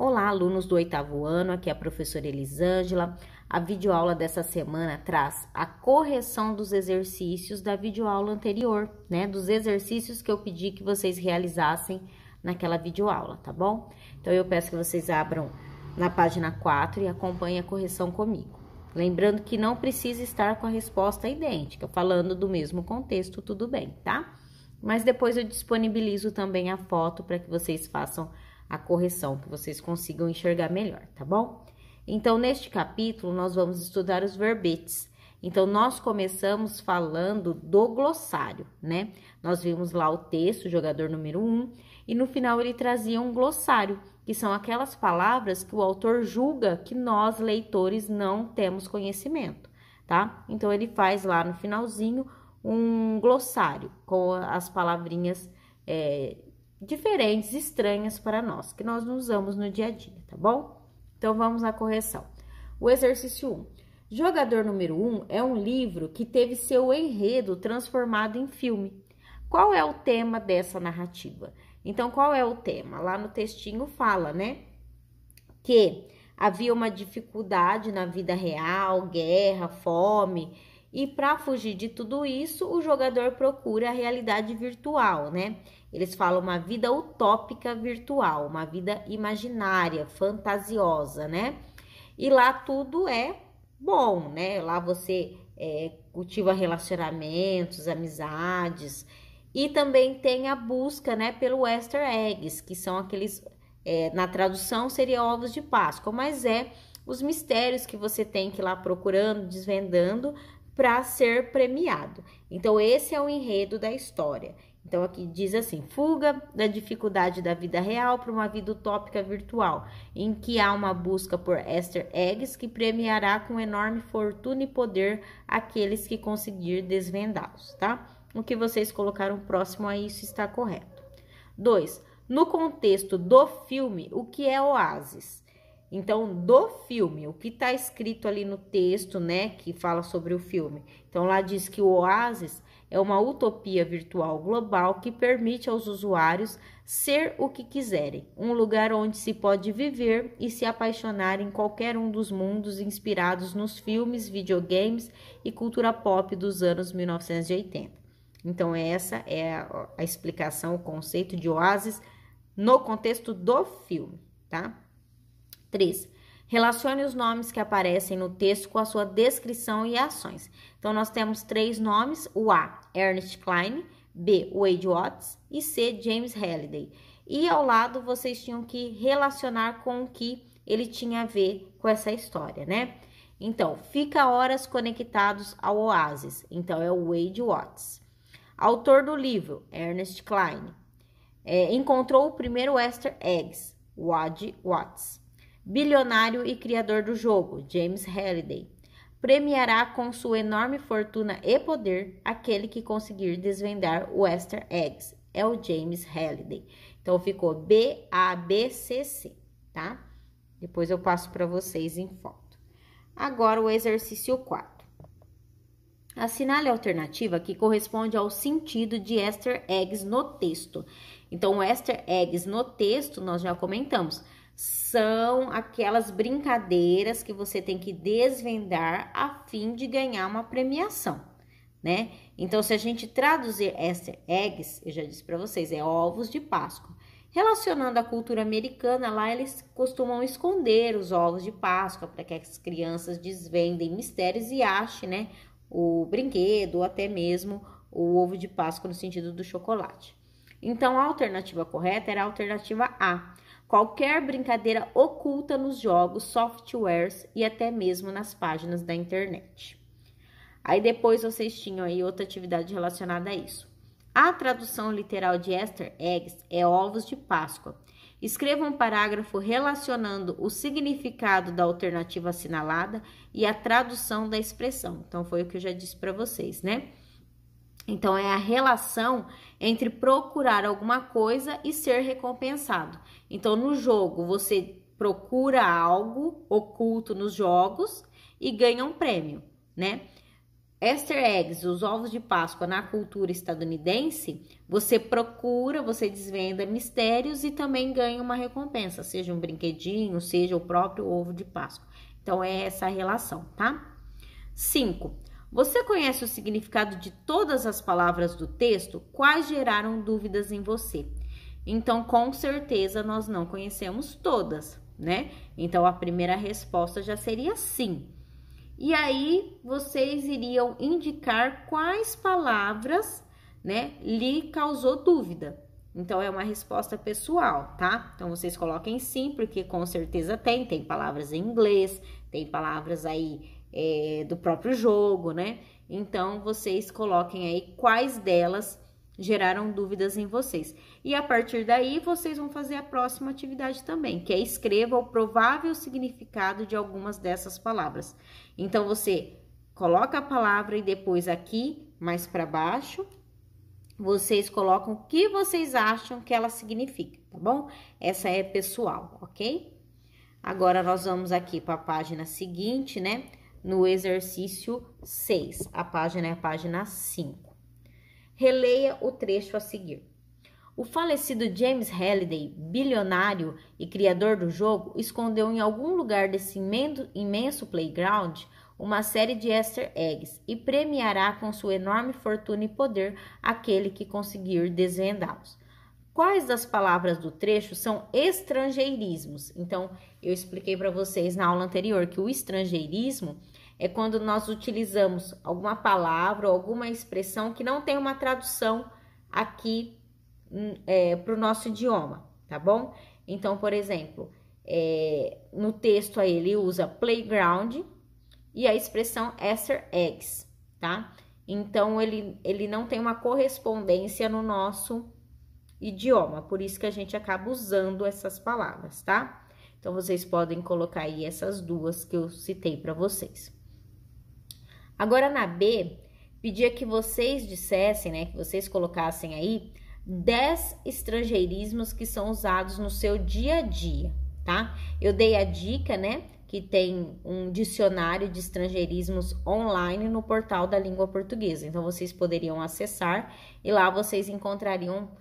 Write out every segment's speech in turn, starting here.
Olá, alunos do 8º ano, aqui é a professora Elisângela. A videoaula dessa semana traz a correção dos exercícios da videoaula anterior, né? Dos exercícios que eu pedi que vocês realizassem naquela videoaula, tá bom? Então, eu peço que vocês abram na página 4 e acompanhem a correção comigo. Lembrando que não precisa estar com a resposta idêntica, falando do mesmo contexto, tudo bem, tá? Mas depois eu disponibilizo também a foto para que vocês façam a correção, que vocês consigam enxergar melhor, tá bom? Então, neste capítulo, nós vamos estudar os verbetes. Então, nós começamos falando do glossário, né? Nós vimos lá o texto, o jogador número 1, e no final ele trazia um glossário, que são aquelas palavras que o autor julga que nós, leitores, não temos conhecimento, tá? Então, ele faz lá no finalzinho um glossário com as palavrinhas diferentes, estranhas para nós, que nós não usamos no dia a dia, tá bom? Então, vamos à correção. O exercício 1. Jogador número 1 é um livro que teve seu enredo transformado em filme. Qual é o tema dessa narrativa? Então, qual é o tema? Lá no textinho fala, né? Que havia uma dificuldade na vida real, guerra, fome, e para fugir de tudo isso, o jogador procura a realidade virtual, né? Eles falam uma vida utópica virtual, uma vida imaginária, fantasiosa, né? E lá tudo é bom, né? Lá você cultiva relacionamentos, amizades, e também tem a busca, né, pelo Easter eggs, que são aqueles, na tradução seria ovos de Páscoa, mas os mistérios que você tem que ir lá procurando, desvendando, para ser premiado. Então, esse é o enredo da história. Então, aqui diz assim: fuga da dificuldade da vida real para uma vida utópica virtual, em que há uma busca por Easter eggs que premiará com enorme fortuna e poder aqueles que conseguir desvendá-los, tá? O que vocês colocaram próximo a isso está correto. 2. No contexto do filme, o que é oásis? Então, do filme, o que está escrito ali no texto, né, que fala sobre o filme. Então, lá diz que o oásis é uma utopia virtual global que permite aos usuários ser o que quiserem. Um lugar onde se pode viver e se apaixonar em qualquer um dos mundos inspirados nos filmes, videogames e cultura pop dos anos 1980. Então, essa é a explicação, o conceito de oásis no contexto do filme, tá? 3. Relacione os nomes que aparecem no texto com a sua descrição e ações. Então, nós temos 3 nomes: o A, Ernest Cline, B, Wade Watts e C, James Halliday. E ao lado, vocês tinham que relacionar com o que ele tinha a ver com essa história, né? Então, fica horas conectados ao oásis. Então, é o Wade Watts. Autor do livro, Ernest Cline. Encontrou o primeiro Easter eggs, Wade Watts. Bilionário e criador do jogo, James Halliday. Premiará com sua enorme fortuna e poder aquele que conseguir desvendar o Easter eggs, é o James Halliday. Então, ficou B, A, B, C, C, tá? Depois eu passo para vocês em foto. Agora, o exercício 4. Assinale a alternativa que corresponde ao sentido de Easter eggs no texto. Então, Easter eggs no texto, nós já comentamos, são aquelas brincadeiras que você tem que desvendar a fim de ganhar uma premiação, né? Então, se a gente traduzir Easter eggs, eu já disse para vocês, é ovos de Páscoa. Relacionando a cultura americana, lá eles costumam esconder os ovos de Páscoa para que as crianças desvendem mistérios e achem, né, o brinquedo ou até mesmo o ovo de Páscoa no sentido do chocolate. Então, a alternativa correta era a alternativa A. Qualquer brincadeira oculta nos jogos, softwares e até mesmo nas páginas da internet. Aí depois vocês tinham aí outra atividade relacionada a isso. A tradução literal de Easter eggs é ovos de Páscoa. Escreva um parágrafo relacionando o significado da alternativa assinalada e a tradução da expressão. Então, foi o que eu já disse para vocês, né? Então, é a relação entre procurar alguma coisa e ser recompensado. Então, no jogo, você procura algo oculto nos jogos e ganha um prêmio, né? Easter eggs, os ovos de Páscoa na cultura estadunidense, você procura, você desvenda mistérios e também ganha uma recompensa, seja um brinquedinho, seja o próprio ovo de Páscoa. Então, é essa a relação, tá? 5. Você conhece o significado de todas as palavras do texto? Quais geraram dúvidas em você? Então, com certeza, nós não conhecemos todas, né? Então, a primeira resposta já seria sim. E aí, vocês iriam indicar quais palavras, né, lhe causou dúvida. Então, é uma resposta pessoal, tá? Então, vocês coloquem sim, porque com certeza tem palavras em inglês, tem palavras aí do próprio jogo, né? Então, vocês coloquem aí quais delas geraram dúvidas em vocês. E a partir daí, vocês vão fazer a próxima atividade também, que é escreva o provável significado de algumas dessas palavras. Então, você coloca a palavra e depois aqui, mais para baixo, vocês colocam o que vocês acham que ela significa, tá bom? Essa é pessoal, ok? Agora, nós vamos aqui para a página seguinte, né? No exercício 6. A página é a página 5. Releia o trecho a seguir. O falecido James Halliday, bilionário e criador do jogo, escondeu em algum lugar desse imenso playground uma série de Easter eggs e premiará com sua enorme fortuna e poder aquele que conseguir desvendá-los. Quais das palavras do trecho são estrangeirismos? Então, eu expliquei para vocês na aula anterior que o estrangeirismo é quando nós utilizamos alguma palavra ou alguma expressão que não tem uma tradução aqui para o nosso idioma, tá bom? Então, por exemplo, no texto aí ele usa playground e a expressão Easter eggs, tá? Então, ele não tem uma correspondência no nosso idioma, por isso que a gente acaba usando essas palavras, tá? Então, vocês podem colocar aí essas duas que eu citei para vocês. Agora, na B, pedia que vocês dissessem, né, que vocês colocassem aí 10 estrangeirismos que são usados no seu dia a dia, tá? Eu dei a dica, né, que tem um dicionário de estrangeirismos online no portal da língua portuguesa. Então, vocês poderiam acessar e lá vocês encontrariam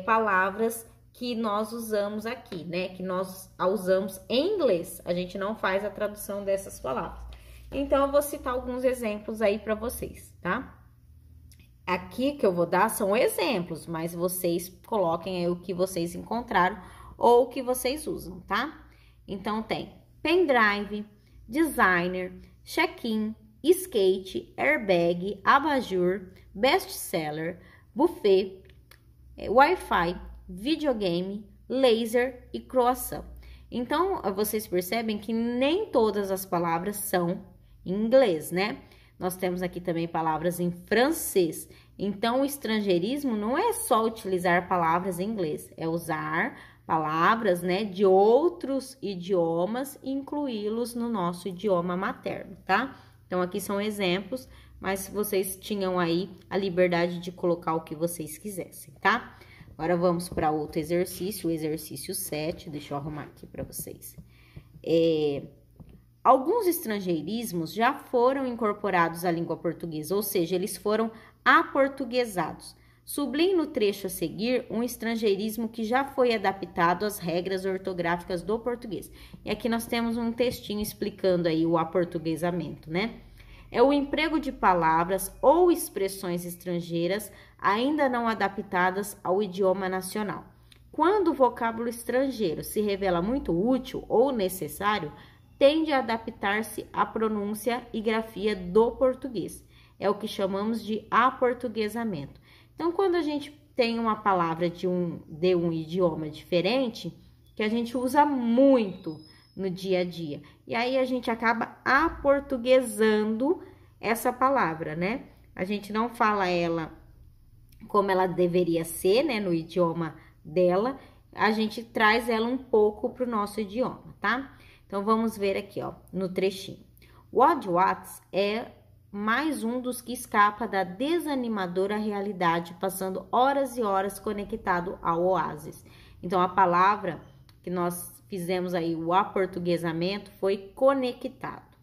palavras que nós usamos aqui, né? Que nós usamos em inglês. A gente não faz a tradução dessas palavras. Então, eu vou citar alguns exemplos aí para vocês, tá? Aqui que eu vou dar são exemplos, mas vocês coloquem aí o que vocês encontraram ou o que vocês usam, tá? Então, tem pendrive, designer, check-in, skate, airbag, abajur, best-seller, buffet, Wi-Fi, videogame, laser e croissant. Então, vocês percebem que nem todas as palavras são em inglês, né? Nós temos aqui também palavras em francês. Então, o estrangeirismo não é só utilizar palavras em inglês, é usar palavras, né, de outros idiomas e incluí-los no nosso idioma materno, tá? Então, aqui são exemplos, mas vocês tinham aí a liberdade de colocar o que vocês quisessem, tá? Agora, vamos para outro exercício, o exercício 7, deixa eu arrumar aqui para vocês. Alguns estrangeirismos já foram incorporados à língua portuguesa, ou seja, eles foram aportuguesados. Sublinhe no trecho a seguir um estrangeirismo que já foi adaptado às regras ortográficas do português. E aqui nós temos um textinho explicando aí o aportuguesamento, né? É o emprego de palavras ou expressões estrangeiras ainda não adaptadas ao idioma nacional. Quando o vocábulo estrangeiro se revela muito útil ou necessário, tende a adaptar-se à pronúncia e grafia do português. É o que chamamos de aportuguesamento. Então, quando a gente tem uma palavra de um idioma diferente, que a gente usa muito no dia a dia, e aí a gente acaba aportuguesando essa palavra, né? A gente não fala ela como ela deveria ser, né, no idioma dela, a gente traz ela um pouco para o nosso idioma, tá? Então, vamos ver aqui, ó, no trechinho. O Odd Watts é mais um dos que escapa da desanimadora realidade, passando horas e horas conectado ao oásis. Então, a palavra que nós fizemos aí, o aportuguesamento, foi conectado.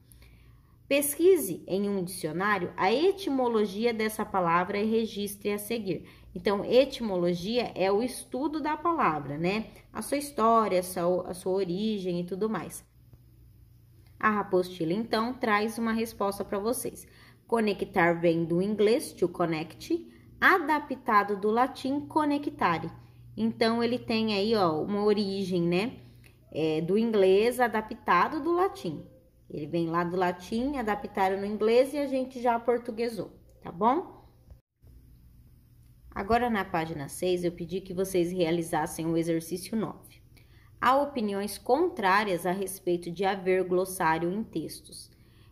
Pesquise em um dicionário a etimologia dessa palavra e registre a seguir. Então, etimologia é o estudo da palavra, né? A sua história, a sua origem e tudo mais. A apostila, então, traz uma resposta para vocês. Conectar vem do inglês, to connect, adaptado do latim, connectare. Então, ele tem aí, ó, uma origem, né? Do inglês adaptado do latim. Ele vem lá do latim, adaptaram no inglês e a gente já aportuguesou, tá bom? Agora, na página 6, eu pedi que vocês realizassem o exercício 9. Há opiniões contrárias a respeito de haver glossário em textos.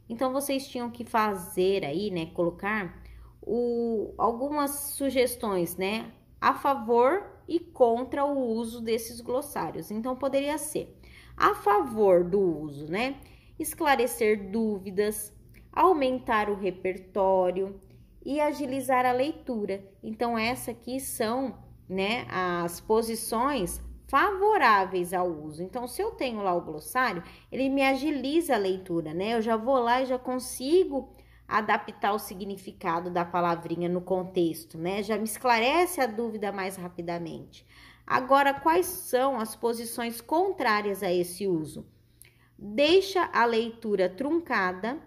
Então, vocês tinham que fazer aí, né, colocar algumas sugestões, né, a favor e contra o uso desses glossários. Então, poderia ser a favor do uso, né, esclarecer dúvidas, aumentar o repertório e agilizar a leitura. Então, essas aqui são, né, as posições favoráveis ao uso. Então, se eu tenho lá o glossário, ele me agiliza a leitura, né? Eu já vou lá e já consigo adaptar o significado da palavrinha no contexto, né? Já me esclarece a dúvida mais rapidamente. Agora, quais são as posições contrárias a esse uso? Deixa a leitura truncada,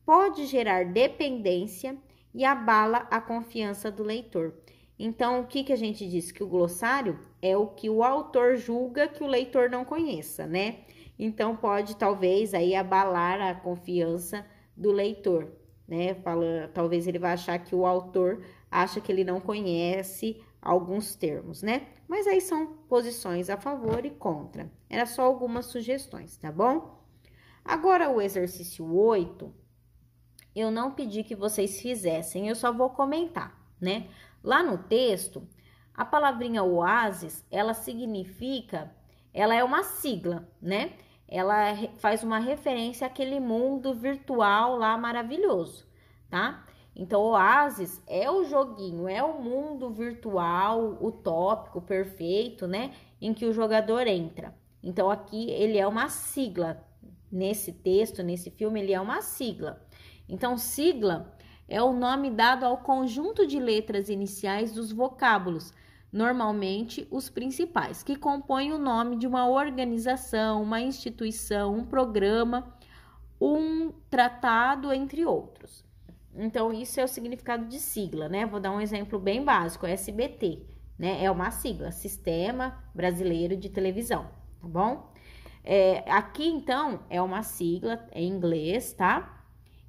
pode gerar dependência e abala a confiança do leitor. Então, o que a gente diz? Que o glossário é o que o autor julga que o leitor não conheça, né? Então, pode, talvez, aí abalar a confiança do leitor, né? Talvez ele vá achar que o autor acha que ele não conhece alguns termos, né? Mas aí são posições a favor e contra. Era só algumas sugestões, tá bom? Agora, o exercício 8, eu não pedi que vocês fizessem, eu só vou comentar, né? Lá no texto, a palavrinha oásis, ela é uma sigla, né? Ela faz uma referência àquele mundo virtual lá maravilhoso, tá? Então, oásis é o joguinho, é o mundo virtual, utópico, perfeito, né? Em que o jogador entra. Então, aqui ele é uma sigla. Nesse texto, nesse filme, ele é uma sigla. Então, sigla é o nome dado ao conjunto de letras iniciais dos vocábulos, normalmente os principais, que compõem o nome de uma organização, uma instituição, um programa, um tratado, entre outros. Então, isso é o significado de sigla, né? Vou dar um exemplo bem básico, SBT, né? É uma sigla, Sistema Brasileiro de Televisão, tá bom? Aqui, então, é uma sigla em inglês, tá?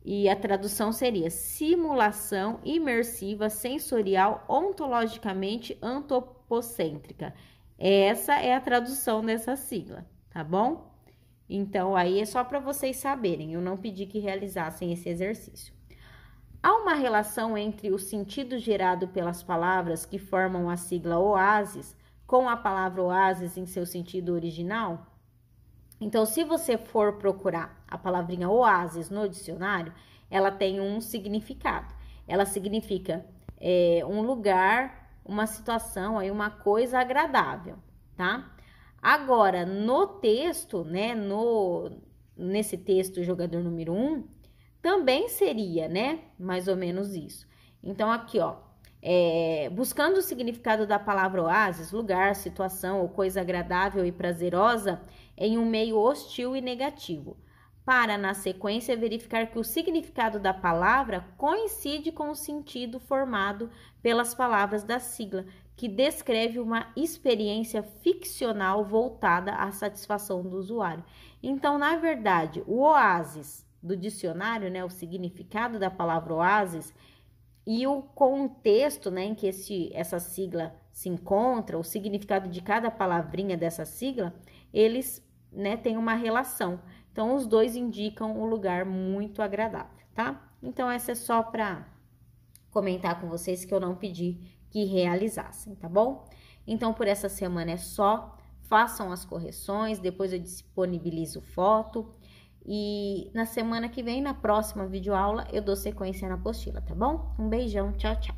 E a tradução seria simulação imersiva sensorial ontologicamente antropocêntrica. Essa é a tradução dessa sigla, tá bom? Então, aí é só para vocês saberem, eu não pedi que realizassem esse exercício. Há uma relação entre o sentido gerado pelas palavras que formam a sigla oásis com a palavra oásis em seu sentido original? Então, se você for procurar a palavrinha oásis no dicionário, ela tem um significado. Ela significa um lugar, uma situação, aí uma coisa agradável, tá? Agora, no texto, né, nesse texto, jogador número 1, também seria, né, mais ou menos isso. Então, aqui, ó, buscando o significado da palavra oásis, lugar, situação ou coisa agradável e prazerosa em um meio hostil e negativo, para, na sequência, verificar que o significado da palavra coincide com o sentido formado pelas palavras da sigla, que descreve uma experiência ficcional voltada à satisfação do usuário. Então, na verdade, o oásis do dicionário, né, o significado da palavra oásis e o contexto, né, em que essa sigla se encontra, o significado de cada palavrinha dessa sigla, eles, né, têm uma relação. Então, os dois indicam um lugar muito agradável, tá? Então, essa é só para comentar com vocês que eu não pedi que realizassem, tá bom? Então, por essa semana é só. Façam as correções, depois eu disponibilizo foto. E na semana que vem, na próxima videoaula, eu dou sequência na apostila, tá bom? Um beijão, tchau, tchau.